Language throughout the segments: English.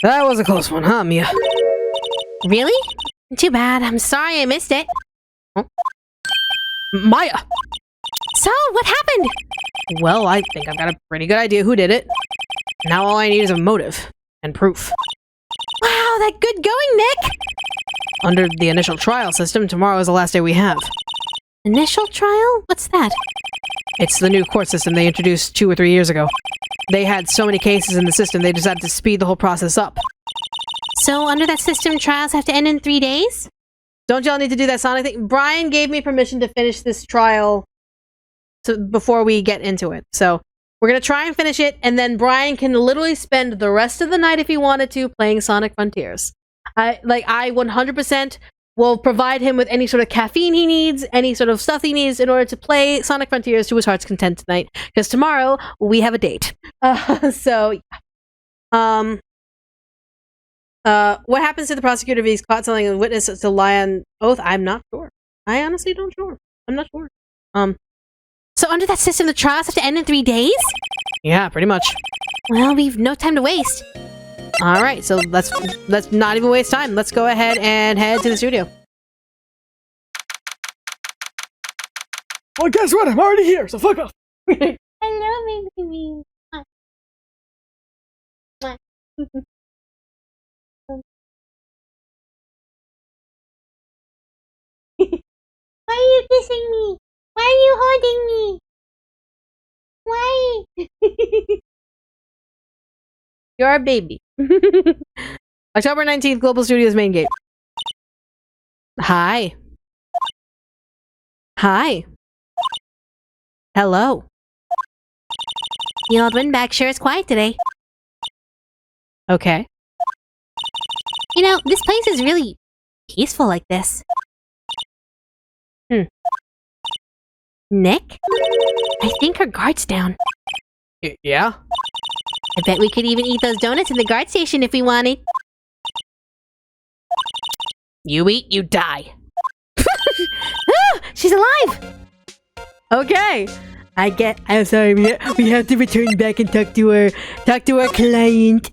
That was a close one, huh, Mia? Really? Too bad. I'm sorry I missed it. Huh? Maya! So, what happened? Well, I think I've got a pretty good idea who did it. Now all I need is a motive and proof. Wow, that good going, Nick! Under the initial trial system, tomorrow is the last day we have. Initial trial? What's that? It's the new court system they introduced 2 or 3 years ago. They had so many cases in the system, they decided to speed the whole process up. So, under that system, trials have to end in 3 days? Don't y'all need to do that Sonic thing? Brian gave me permission to finish this trial before we get into it. So, we're gonna try and finish it, and then Brian can literally spend the rest of the night, if he wanted to, playing Sonic Frontiers. I 100% will provide him with any sort of caffeine he needs, any sort of stuff he needs in order to play Sonic Frontiers to his heart's content tonight. Because tomorrow, we have a date. What happens to the prosecutor if he's caught telling a witness to lie on oath? I'm not sure. I honestly don't sure. I'm not sure. So under that system, the trials have to end in 3 days? Yeah, pretty much. Well, we've no time to waste. Alright, so let's not even waste time. Let's go ahead and head to the studio. Well, guess what? I'm already here, so fuck off. Hello, baby. Why are you kissing me? Why are you holding me? Why? You're a baby. October 19th, Global Studios main gate. Hi. Hi. Hello. The old windbag sure is quiet today. Okay. You know, this place is really peaceful like this. Nick? I think her guard's down. Yeah? I bet we could even eat those donuts in the guard station if we wanted. You eat, you die. Ah, she's alive! Okay. I'm sorry, we have to return back and talk to our client.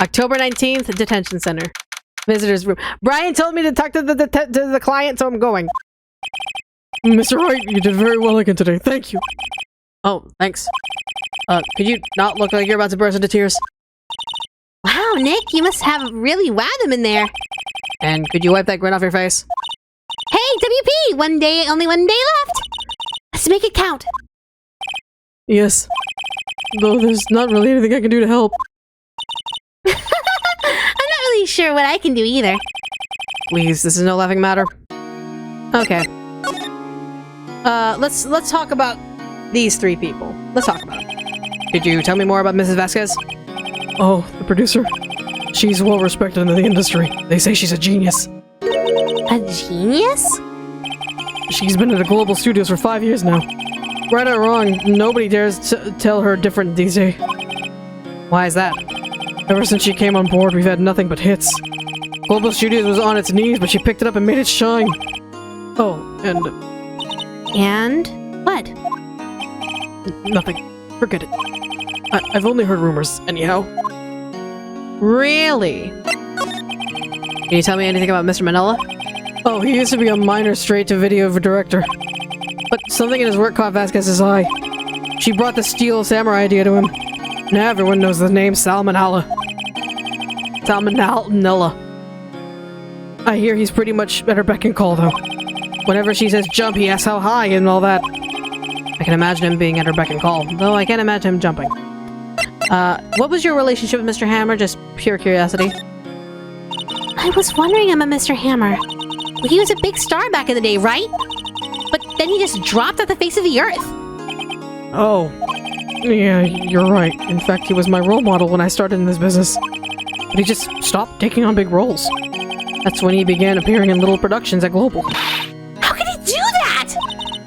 October 19th, detention center. Visitors room. Brian told me to talk to the client, so I'm going. Mr. Wright, you did very well again today. Thank you. Oh, thanks. Could you not look like you're about to burst into tears? Wow, Nick, you must have really wowed them in there. And could you wipe that grin off your face? Hey, WP! Only one day left! Let's make it count! Yes. Though there's not really anything I can do to help. I'm not really sure what I can do either. Please, this is no laughing matter. Okay. Let's talk about these 3 people. Let's talk about it. Could you tell me more about Mrs. Vasquez? Oh, the producer. She's well respected in the industry. They say she's a genius. A genius? She's been at the Global Studios for 5 years now. Right or wrong, nobody dares tell her different these days. Why is that? Ever since she came on board, we've had nothing but hits. Global Studios was on its knees, but she picked it up and made it shine. Oh, and... And? What? Nothing. Forget it. I've only heard rumors, anyhow. Really? Can you tell me anything about Mr. Manila? Oh, he used to be a minor straight-to-video director. But something in his work caught Vasquez's eye. She brought the Steel Samurai idea to him. Now everyone knows the name Salmonella. Salmonella. I hear he's pretty much at her beck and call, though. Whenever she says jump, he asks how high and all that. I can imagine him being at her beck and call, though I can't imagine him jumping. What was your relationship with Mr. Hammer? Just pure curiosity. I was wondering about Mr. Hammer. He was a big star back in the day, right? But then he just dropped off the face of the earth. Oh. Yeah, you're right. In fact, he was my role model when I started in this business. But he just stopped taking on big roles. That's when he began appearing in little productions at Global. How could he do that?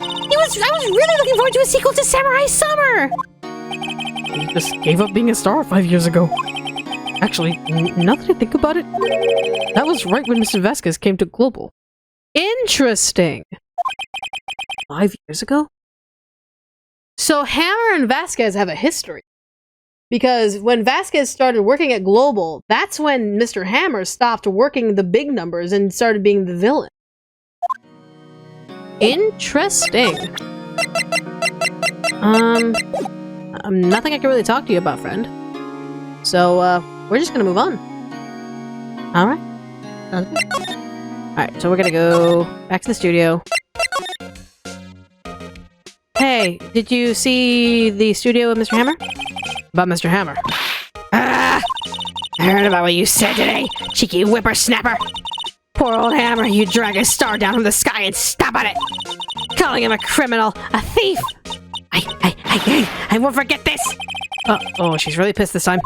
I was really looking forward to a sequel to Samurai Summer! He just gave up being a star 5 years ago. Actually, now that I think about it, that was right when Mr. Vasquez came to Global. Interesting! 5 years ago? So Hammer and Vasquez have a history. Because when Vasquez started working at Global, that's when Mr. Hammer stopped working the big numbers and started being the villain. Interesting. Nothing I can really talk to you about, friend. So, we're just gonna move on. Alright. Sounds good. Alright, so we're gonna go back to the studio. Hey, did you see the studio with Mr. Hammer? About Mr. Hammer. Ah! I heard about what you said today, cheeky whippersnapper. Poor old Hammer, you drag his star down from the sky and stop at it. Calling him a criminal, a thief. I won't forget this. Oh, she's really pissed this time.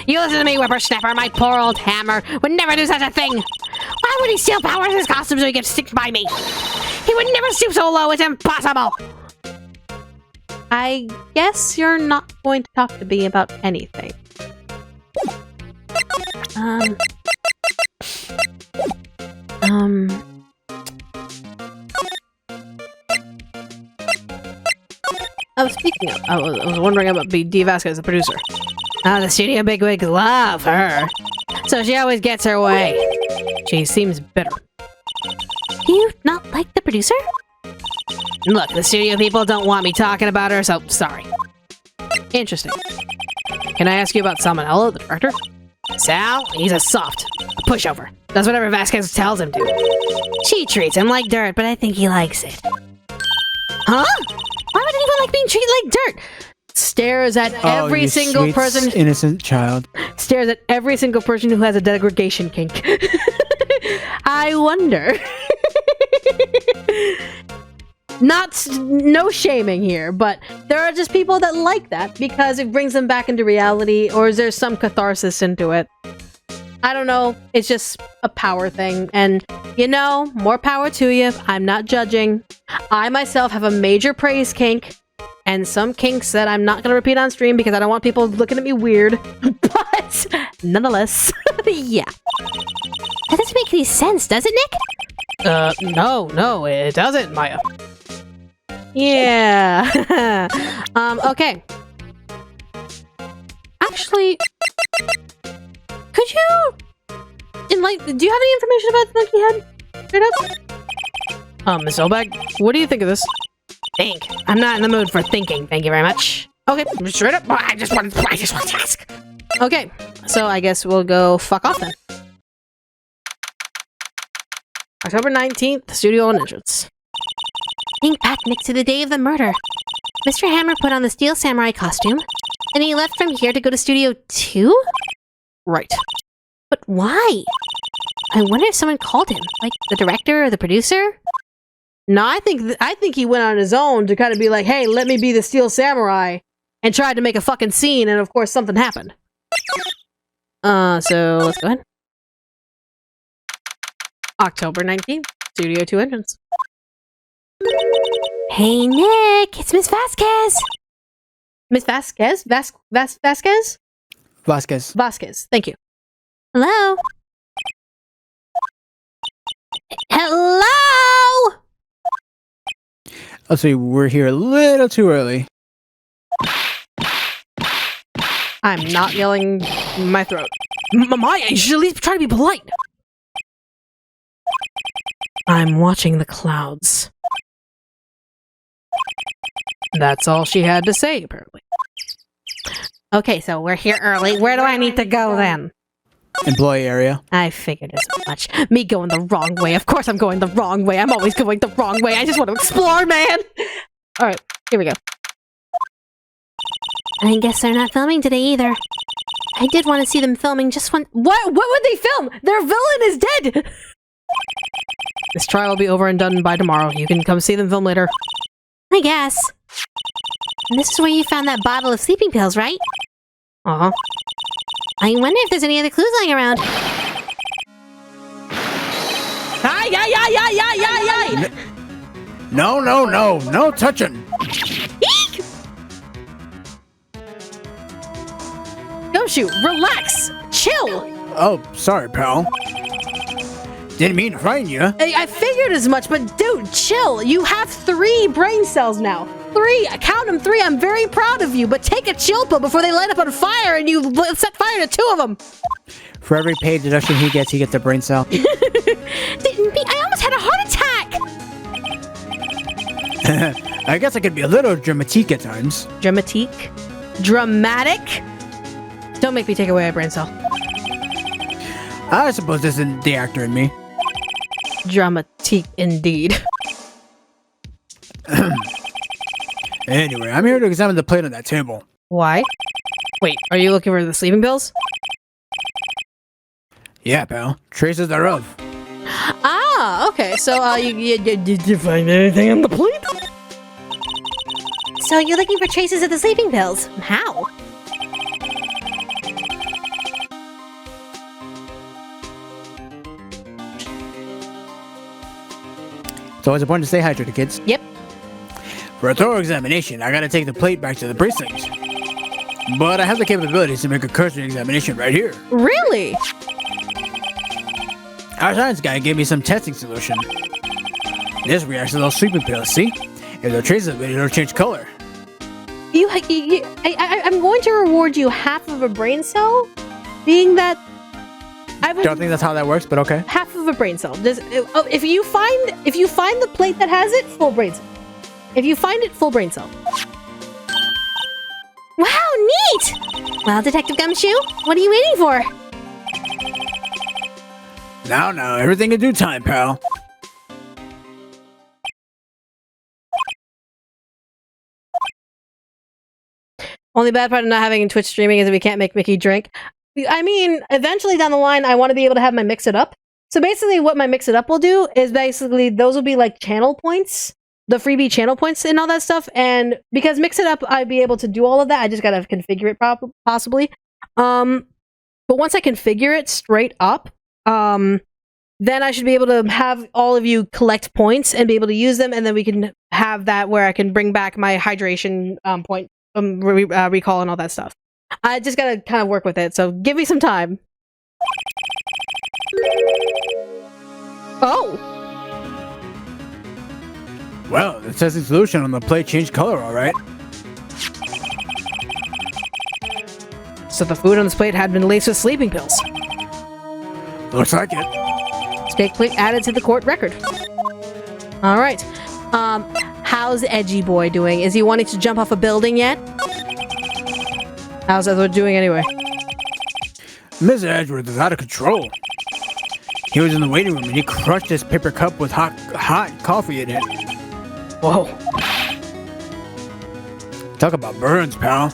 You listen to me, whippersnapper. My poor old Hammer would never do such a thing. Why would he steal powers in his costume so he could stick by me? He would never stoop so low. It's impossible. I guess you're not going to talk to me about anything. Speaking of, I was wondering about D. Vasquez, the producer. The studio bigwigs love her. So she always gets her way. She seems bitter. Do you not like the producer? Look, the studio people don't want me talking about her, so sorry. Interesting. Can I ask you about Salmonella, the director? Sal, he's a soft. A pushover. Does whatever Vasquez tells him to. She treats him like dirt, but I think he likes it. Huh? Why would anyone like being treated like dirt? Stares at every single sweet, person. Innocent child. Stares at every single person who has a degradation kink. I wonder. No shaming here, but there are just people that like that because it brings them back into reality, or is there some catharsis into it? I don't know. It's just a power thing, and you know, more power to you. I'm not judging. I myself have a major praise kink, and some kinks that I'm not going to repeat on stream because I don't want people looking at me weird. But nonetheless, yeah. That doesn't make any sense, does it, Nick? No, it doesn't, Maya. Yeah. Okay. Actually, could you enlighten? Do you have any information about Monkey Head? Straight up. Miss Obag, what do you think of this? Think. I'm not in the mood for thinking. Thank you very much. Okay, straight up. I just want to ask. Okay, so I guess we'll go fuck off then. October 19th, studio and entrance. Think back, Nick, to the day of the murder. Mr. Hammer put on the Steel Samurai costume, and he left from here to go to Studio 2? Right. But why? I wonder if someone called him, like the director or the producer? No, I think he went on his own to kind of be like, hey, let me be the Steel Samurai, and tried to make a fucking scene, and of course something happened. So let's go ahead. October 19th, Studio 2 entrance. Hey, Nick, it's Miss Vasquez. Miss Vasquez? Vasquez? Vasquez. Vasquez, thank you. Hello? Hello? I'll say we're here a little too early. I'm not yelling in my throat. Maya, you should at least try to be polite. I'm watching the clouds. That's all she had to say, apparently. Okay, so we're here early. Where do I need to go then? Employee area. I figured as much. Me going the wrong way. Of course I'm going the wrong way. I'm always going the wrong way. I just want to explore, man. Alright, here we go. I guess they're not filming today either. I did want to see them filming just one. What would they film? Their villain is dead! This trial will be over and done by tomorrow. You can come see them film later. I guess. And this is where you found that bottle of sleeping pills, right? Uh-huh. I wonder if there's any other clues lying around. Ay! No touching. Eek! Don't shoot. Relax. Chill. Oh, sorry, pal. Didn't mean to frighten you. I figured as much, but dude, chill. You have 3 brain cells now. 3, count them 3. I'm very proud of you, but take a chill pill before they light up on fire and you set fire to 2 of them. For every paid deduction he gets a brain cell. Didn't be. I almost had a heart attack. I guess I could be a little dramatique at times. Dramatique? Dramatic? Don't make me take away a brain cell. I suppose this isn't the actor in me. Dramatique indeed. Anyway, I'm here to examine the plate on that table. Why? Wait, are you looking for the sleeping pills? Yeah, pal. Traces thereof. Ah, okay. So, did you find anything on the plate? So you're looking for traces of the sleeping pills? How? It's always important to stay hydrated, kids. Yep. For a thorough examination, I gotta take the plate back to the precinct. But I have the capabilities to make a cursory examination right here. Really? Our science guy gave me some testing solution. This reacts to those sleeping pills, see? If there are traces of it, it'll change color. I'm going to reward you half of a brain cell, being that I Don't think that's how that works, but okay. half of a brain cell. If you find the plate that has it, full brain cell. If you find it, full brain cell. Wow, neat! Well, Detective Gumshoe, what are you waiting for? Now, everything in due time, pal. Only bad part of not having Twitch streaming is that we can't make Mickey drink. I mean, eventually down the line, I want to be able to have my Mix It Up. So basically what my Mix It Up will do is basically those will be like channel points, the freebie channel points and all that stuff. And because Mix It Up, I'd be able to do all of that. I just got to configure it possibly. But once I configure it straight up, then I should be able to have all of you collect points and be able to use them. And then we can have that where I can bring back my hydration point recall and all that stuff. I just gotta kind of work with it, so give me some time. Oh! Well, the testing solution on the plate changed color, alright. So the food on this plate had been laced with sleeping pills. Looks like it. Steak plate added to the court record. Alright. How's Edgy Boy doing? Is he wanting to jump off a building yet? How's Edward doing anyway? Mr. Edgeworth is out of control. He was in the waiting room and he crushed his paper cup with hot coffee in it. Whoa. Talk about burns, pal.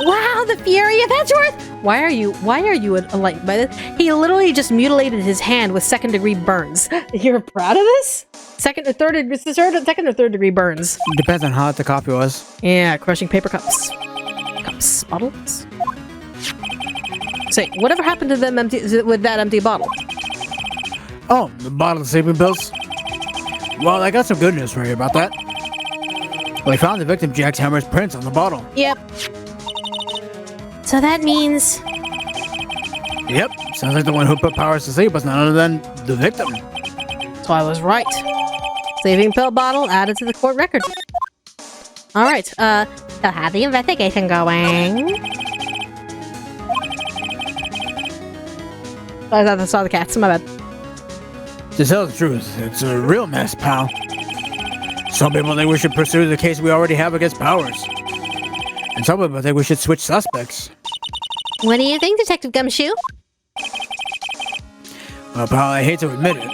Wow, the fury of Edgeworth! Why are you enlightened by this? He literally just mutilated his hand with 2nd-degree burns. You're proud of this? Second or third degree burns. Depends on how hot the coffee was. Yeah, crushing paper cups. Bottles? Say, whatever happened to them with that empty bottle? Oh, the bottle of sleeping pills? Well, I got some good news for you about that. We found the victim jackhammer's prints on the bottle. Yep. So that means... Yep, sounds like the one who put Powers to sleep was none other than the victim. So I was right. Sleeping pill bottle added to the court record. Alright, so how's the investigation going? I saw the cats, my bad. To tell the truth, it's a real mess, pal. Some people think we should pursue the case we already have against Powers. And some people think we should switch suspects. What do you think, Detective Gumshoe? Well, pal, I hate to admit it,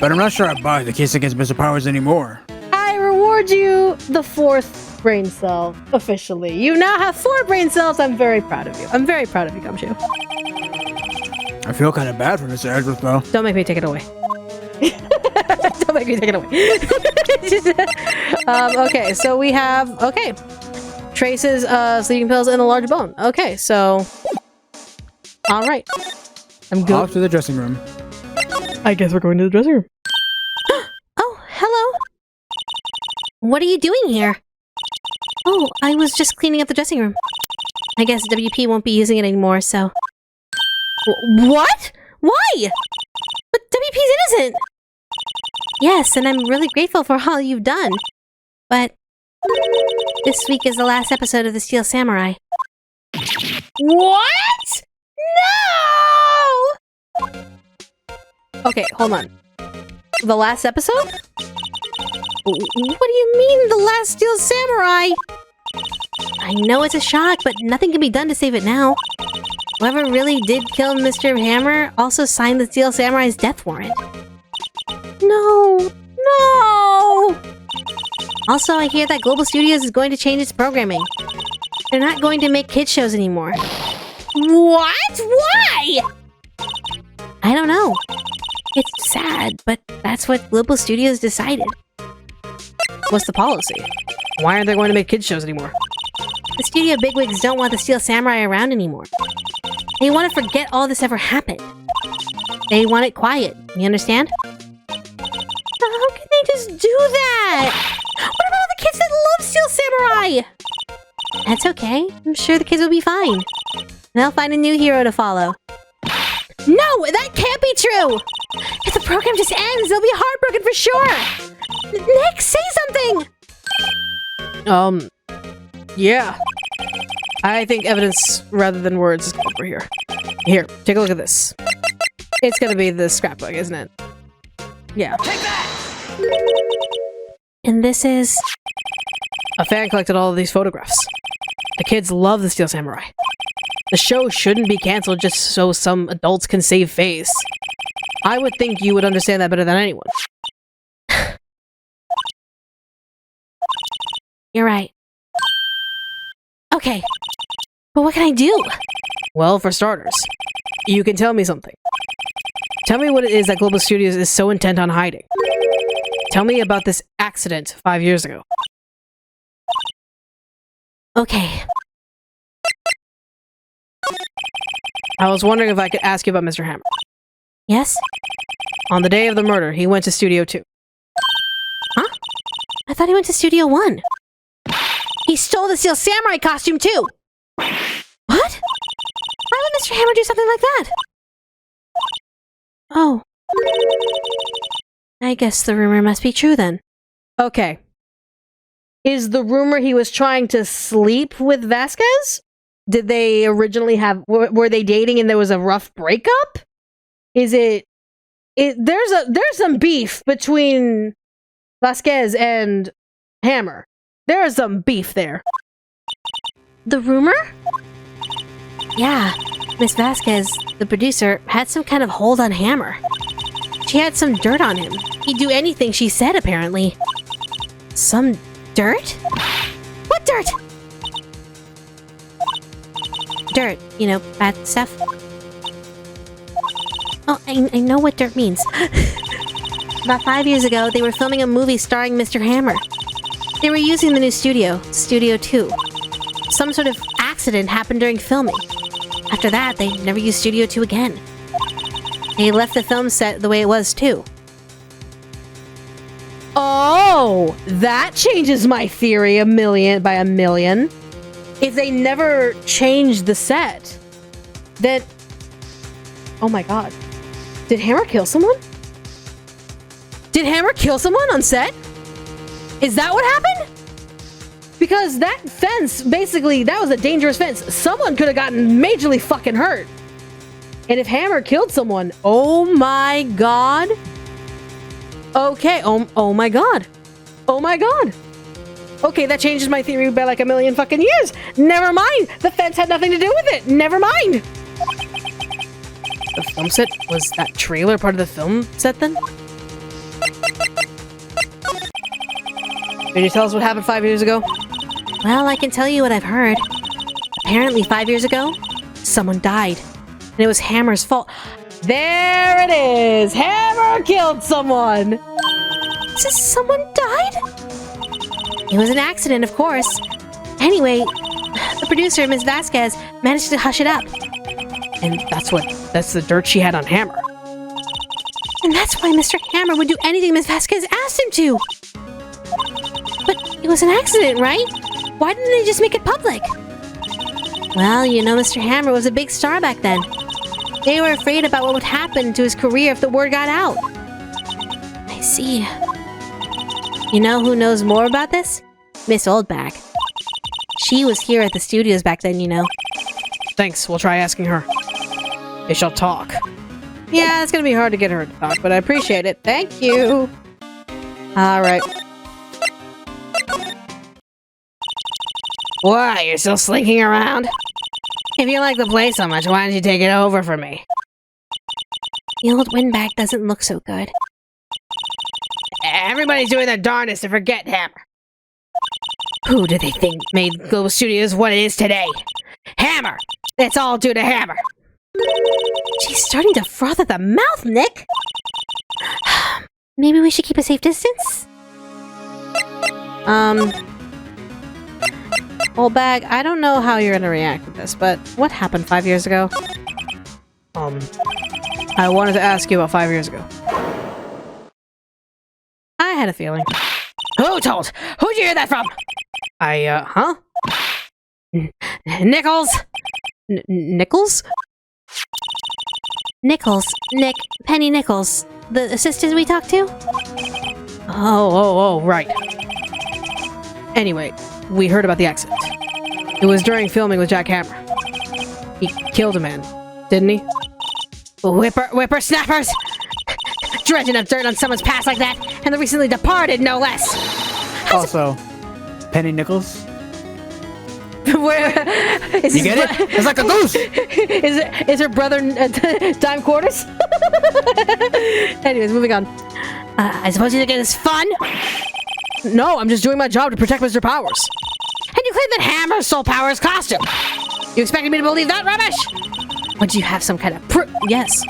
but I'm not sure I buy the case against Mr. Powers anymore. I reward you the 4th brain cell, officially. You now have 4 brain cells. I'm very proud of you. I'm very proud of you, Gumshoe. I feel kind of bad for Mr. Edgeworth, though. Don't make me take it away. Don't make me take it away. Okay, so we have... Okay. Traces, sleeping pills, and a large bone. Okay, so... Alright. I'm good. Off to the dressing room. I guess we're going to the dressing room. Oh, hello. What are you doing here? Oh, I was just cleaning up the dressing room. I guess WP won't be using it anymore, so... What? Why? But WP's innocent! Yes, and I'm really grateful for all you've done. But this week is the last episode of The Steel Samurai. What? No! Okay, hold on. The last episode? What do you mean, the last Steel Samurai? I know it's a shock, but nothing can be done to save it now. Whoever really did kill Mr. Hammer also signed the Steel Samurai's death warrant. No! No! Also, I hear that Global Studios is going to change its programming. They're not going to make kids shows anymore. What? Why? I don't know. It's sad, but that's what Global Studios decided. What's the policy? Why aren't they going to make kids shows anymore? The studio bigwigs don't want the Steel Samurai around anymore. They want to forget all this ever happened. They want it quiet, you understand? How can they just do that? What about all the kids that love Steel Samurai? That's okay. I'm sure the kids will be fine. They'll find a new hero to follow. No, that can't be true! If the program just ends, they'll be heartbroken for sure! Nick, say something! Yeah. I think evidence rather than words is over here. Here, take a look at this. It's gonna be the scrapbook, isn't it? Yeah. Take that! And this is... A fan collected all of these photographs. The kids love the Steel Samurai. The show shouldn't be cancelled just so some adults can save face. I would think you would understand that better than anyone. You're right. Okay. But what can I do? Well, for starters, you can tell me something. Tell me what it is that Global Studios is so intent on hiding. Tell me about this accident 5 years ago. Okay. I was wondering if I could ask you about Mr. Hammer. Yes? On the day of the murder, he went to Studio 2. Huh? I thought he went to Studio 1. He stole the Steel Samurai costume too! What? Why would Mr. Hammer do something like that? Oh. I guess the rumor must be true then. Okay. Is the rumor he was trying to sleep with Vasquez? Did they originally have... Were they dating and there was a rough breakup? Is it... There's some beef between Vasquez and Hammer. There is some beef there. The rumor? Yeah. Miss Vasquez, the producer, had some kind of hold on Hammer. She had some dirt on him. He'd do anything she said, apparently. Some dirt? What dirt? Dirt, you know, bad stuff. Oh, I know what dirt means. About 5 years ago, they were filming a movie starring Mr. Hammer. They were using the new studio, Studio 2. Some sort of accident happened during filming. After that, they never used Studio 2 again. They left the film set the way it was, too. Oh, that changes my theory by a million. If they never changed the set, then... Oh my god. Did Hammer kill someone? Did Hammer kill someone on set? Is that what happened? Because that fence, basically, that was a dangerous fence. Someone could have gotten majorly fucking hurt. And if Hammer killed someone, oh my god. Okay, oh my god. Oh my god. Okay, that changes my theory by like a million fucking years. Never mind. The fence had nothing to do with it. Never mind. The film set? Was that trailer part of the film set then? Can you tell us what happened 5 years ago? Well, I can tell you what I've heard. Apparently 5 years ago, someone died. And it was Hammer's fault. There it is! Hammer killed someone! Someone died? It was an accident, of course. Anyway, the producer, Ms. Vasquez, managed to hush it up. And that's the dirt she had on Hammer. And that's why Mr. Hammer would do anything Ms. Vasquez asked him to. But it was an accident, right? Why didn't they just make it public? Well, you know Mr. Hammer was a big star back then. They were afraid about what would happen to his career if the word got out. I see. You know who knows more about this? Miss Oldbag. She was here at the studios back then, you know. Thanks, we'll try asking her. They shall talk. Yeah, it's gonna be hard to get her to talk, but I appreciate it. Thank you. Alright. What, you're still slinking around? If you like the place so much, why don't you take it over for me? The old windbag doesn't look so good. Everybody's doing their darndest to forget Hammer. Who do they think made Global Studios what it is today? Hammer! It's all due to Hammer! She's starting to froth at the mouth, Nick! Maybe we should keep a safe distance? Old bag, I don't know how you're gonna react to this, but what happened 5 years ago? I wanted to ask you about 5 years ago. I had a feeling. Who told? Who'd you hear that from? Huh? Nichols? Nichols? Nichols. Nick. Penny Nichols. The assistant we talked to? Oh, right. Anyway, we heard about the accident. It was during filming with Jack Hammer. He killed a man, didn't he? Whippersnappers! Dredging up dirt on someone's past like that, and the recently departed, no less! Also, Penny Nichols. Where is You get it? It's like a goose! is her brother dime quarters? Anyways, moving on. I suppose you think it is fun? No, I'm just doing my job to protect Mr. Powers. And you claim that Hammer stole Powers' costume! You expected me to believe that rubbish? Or do you have some kind of proof? Yes.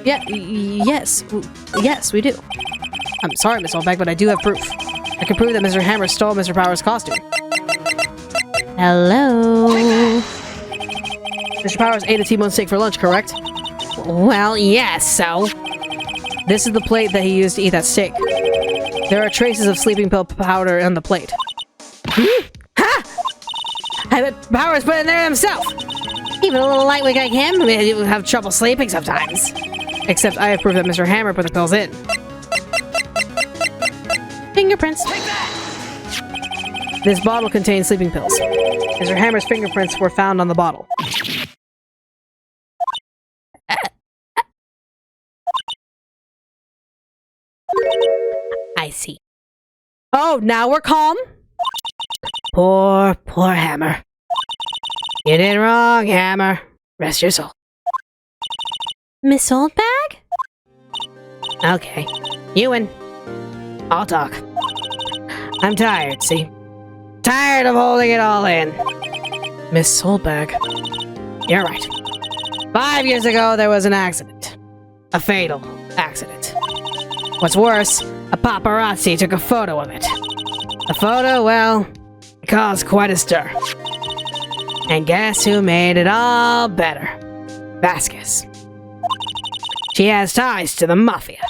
Yes, we do. I'm sorry, Miss Oldbag, but I do have proof. I can prove that Mr. Hammer stole Mr. Powers' costume. Hello? Mr. Powers ate a T-bone steak for lunch, correct? Well, yes, so? This is the plate that he used to eat that steak. There are traces of sleeping pill powder on the plate. Ha! I bet Powers put it in there himself. Even a little lightweight like him would have trouble sleeping sometimes. Except I have proof that Mr. Hammer put the pills in. Fingerprints. This bottle contains sleeping pills. Mr. Hammer's fingerprints were found on the bottle. I see. Oh, now we're calm? Poor Hammer. You did wrong, Hammer. Rest your soul. Miss Oldbag? Okay. You win. I'll talk. I'm tired, see? Tired of holding it all in. Miss Oldbag. You're right. 5 years ago, there was an accident. A fatal accident. What's worse, a paparazzi took a photo of it. The photo, well, caused quite a stir. And guess who made it all better? Vasquez. She has ties to the mafia.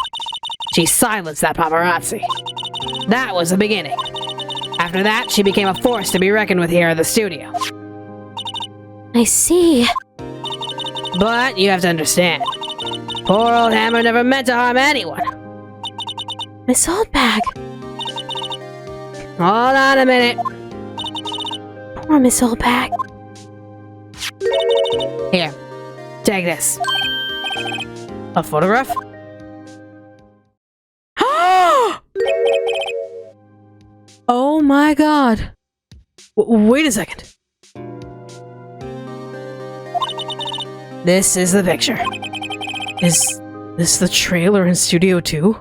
She silenced that paparazzi. That was the beginning. After that, she became a force to be reckoned with here at the studio. I see. But you have to understand, poor old Hammer never meant to harm anyone. Miss Oldbag. Hold on a minute. Poor Miss Oldbag. Here, take this. A photograph? Oh my god. Wait a second. This is the picture. Is this the trailer in Studio 2?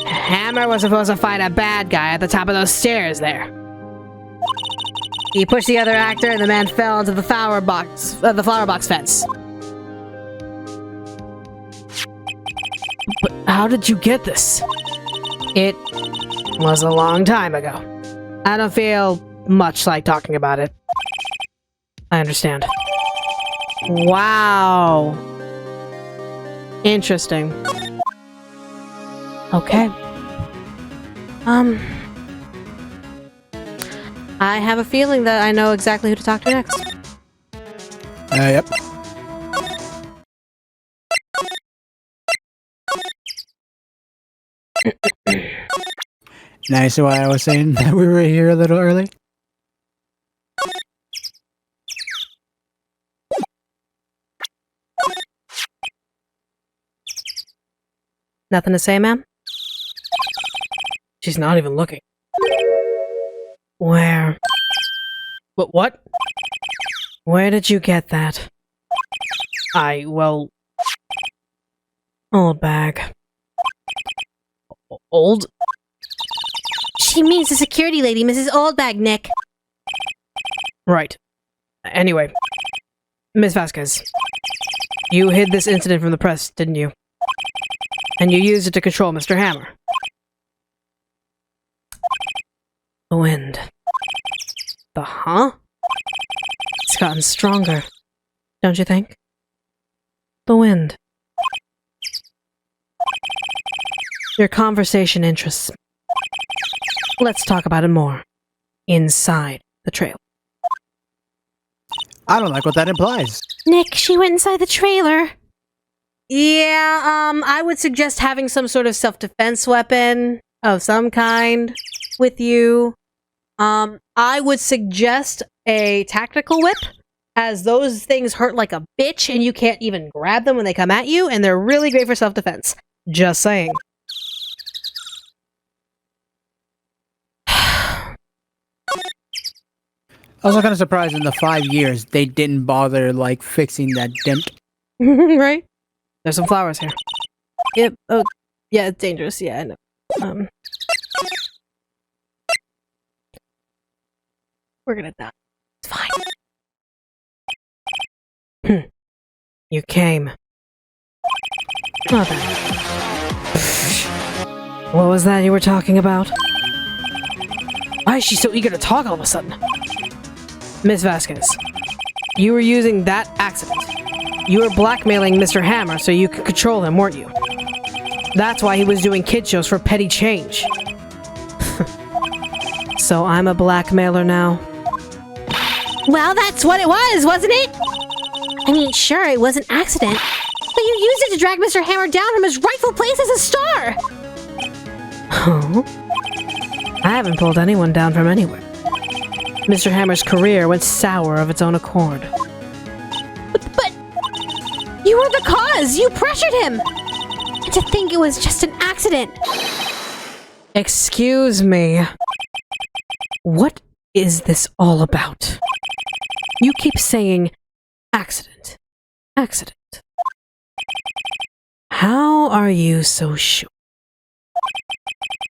Hammer was supposed to fight a bad guy at the top of those stairs there. He pushed the other actor and the man fell into the flower box fence. But how did you get this? It was a long time ago. I don't feel much like talking about it. I understand. Wow. Interesting. Okay. I have a feeling that I know exactly who to talk to next. Yep. Nice, why I was saying that we were here a little early. Nothing to say, ma'am? She's not even looking. Where? What? Where did you get that? Well... Old bag. Old? She means the security lady, Mrs. Oldbag, Nick. Right. Anyway, Miss Vasquez, you hid this incident from the press, didn't you? And you used it to control Mr. Hammer. The wind. The huh? It's gotten stronger, don't you think? The wind. Your conversation interests me. Let's talk about it more. Inside the trailer. I don't like what that implies. Nick, she went inside the trailer. Yeah, I would suggest having some sort of self-defense weapon of some kind with you. I would suggest a tactical whip, as those things hurt like a bitch and you can't even grab them when they come at you, and they're really great for self-defense. Just saying. I was kind of surprised in the 5 years they didn't bother, like, fixing that dent. Right? There's some flowers here. Yep. Oh, yeah, it's dangerous. Yeah, I know. We're gonna die. It's fine. You came. Oh, then. What was that you were talking about? Why is she so eager to talk all of a sudden? Miss Vasquez, you were using that accident. You were blackmailing Mr. Hammer so you could control him, weren't you? That's why he was doing kid shows for petty change. So I'm a blackmailer now? Well, that's what it was, wasn't it? I mean, sure, it was an accident, but you used it to drag Mr. Hammer down from his rightful place as a star! Oh? I haven't pulled anyone down from anywhere. Mr. Hammer's career went sour of its own accord. But you were the cause! You pressured him! And to think it was just an accident! Excuse me. What is this all about? You keep saying accident. Accident. How are you so sure?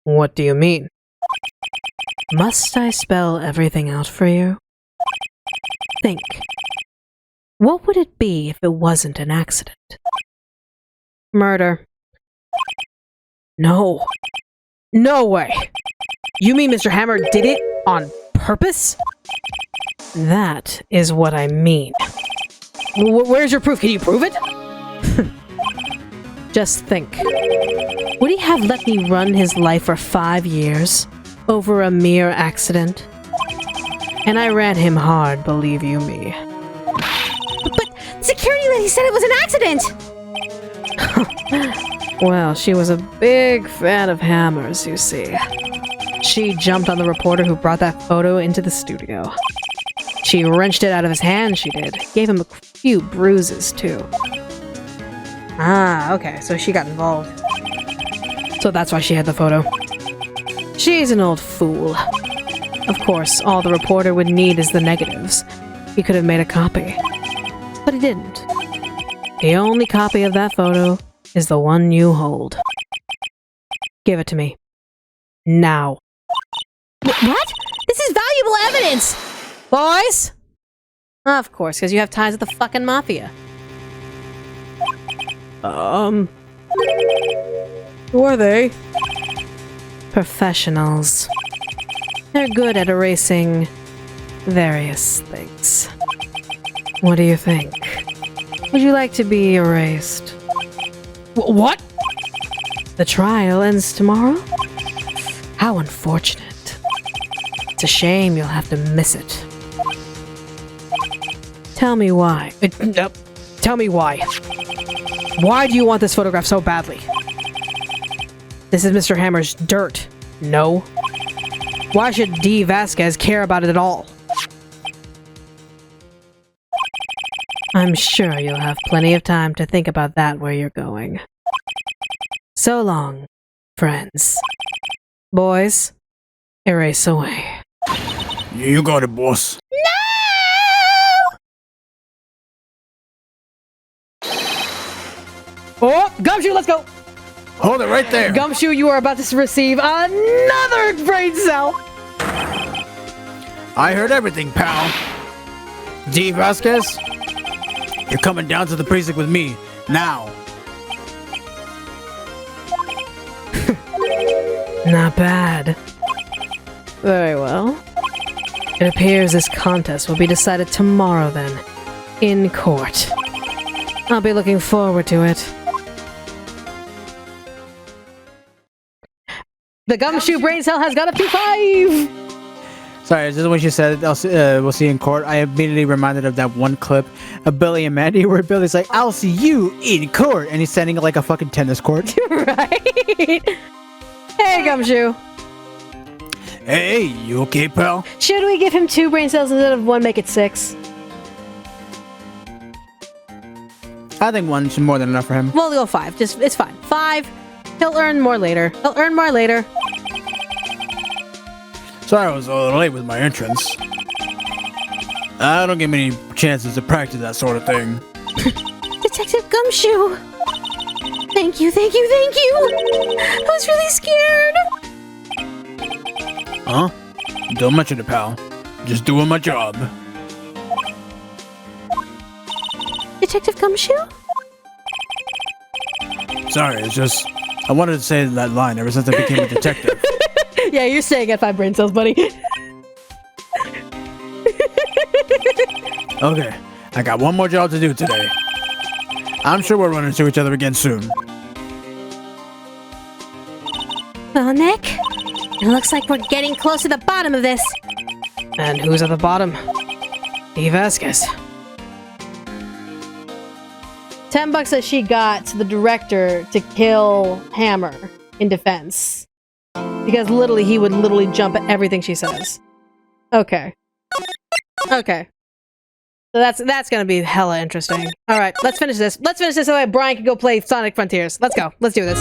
What do you mean? Must I spell everything out for you? Think. What would it be if it wasn't an accident? Murder. No. No way. You mean Mr. Hammer did it on purpose? That is what I mean. Where's your proof? Can you prove it? Just think. Would he have let me run his life for 5 years over a mere accident? And I ran him hard, believe you me. But security lady said it was an accident! Well, she was a big fan of hammers, you see. She jumped on the reporter who brought that photo into the studio. She wrenched it out of his hand, she did. Gave him a few bruises, too. Ah, okay, so she got involved. So that's why she had the photo. She's an old fool. Of course, all the reporter would need is the negatives. He could have made a copy. But he didn't. The only copy of that photo is the one you hold. Give it to me. Now. What? This is valuable evidence! Boys? Of course, because you have ties with the fucking mafia. Who are they? Professionals. They're good at erasing various things. What do you think? Would you like to be erased? What? The trial ends tomorrow? How unfortunate. It's a shame you'll have to miss it. Tell me why. Tell me why. Why do you want this photograph so badly? This is Mr. Hammer's dirt. No? Why should D. Vasquez care about it at all? I'm sure you'll have plenty of time to think about that where you're going. So long, friends. Boys, erase away. You got it, boss. Oh, Gumshoe, let's go! Hold it right there. Gumshoe, you are about to receive another brain cell! I heard everything, pal. D. Vasquez, you're coming down to the precinct with me, now. Not bad. Very well. It appears this contest will be decided tomorrow then, in court. I'll be looking forward to it. The Gumshoe brain cell has got up to 5! Sorry, just when she said we'll see you in court, I immediately reminded of that one clip of Billy and Mandy where Billy's like, I'll see you in court, and he's standing at like a fucking tennis court. Right? Hey, Gumshoe. Hey, you okay, pal? Should we give him 2 brain cells instead of 1, make it 6? I think 1 should more than enough for him. We'll go 5. Just, it's fine. 5. He'll earn more later. He'll earn more later. Sorry I was a little late with my entrance. I don't get many chances to practice that sort of thing. Detective Gumshoe! Thank you, thank you, thank you! I was really scared! Huh? Don't mention it, pal. Just doing my job. Detective Gumshoe? Sorry, it's just... I wanted to say that line ever since I became a detective. Yeah, you're staying at 5 brain cells, buddy. Okay, I got one more job to do today. I'm sure we'll run into each other again soon. Well, Nick, it looks like we're getting close to the bottom of this. And who's at the bottom? D. Vasquez. $10 that she got the director to kill Hammer in defense. Because literally, he would literally jump at everything she says. Okay. Okay. So that's gonna be hella interesting. Alright, let's finish this. Let's finish this so that Brian can go play Sonic Frontiers. Let's go. Let's do this.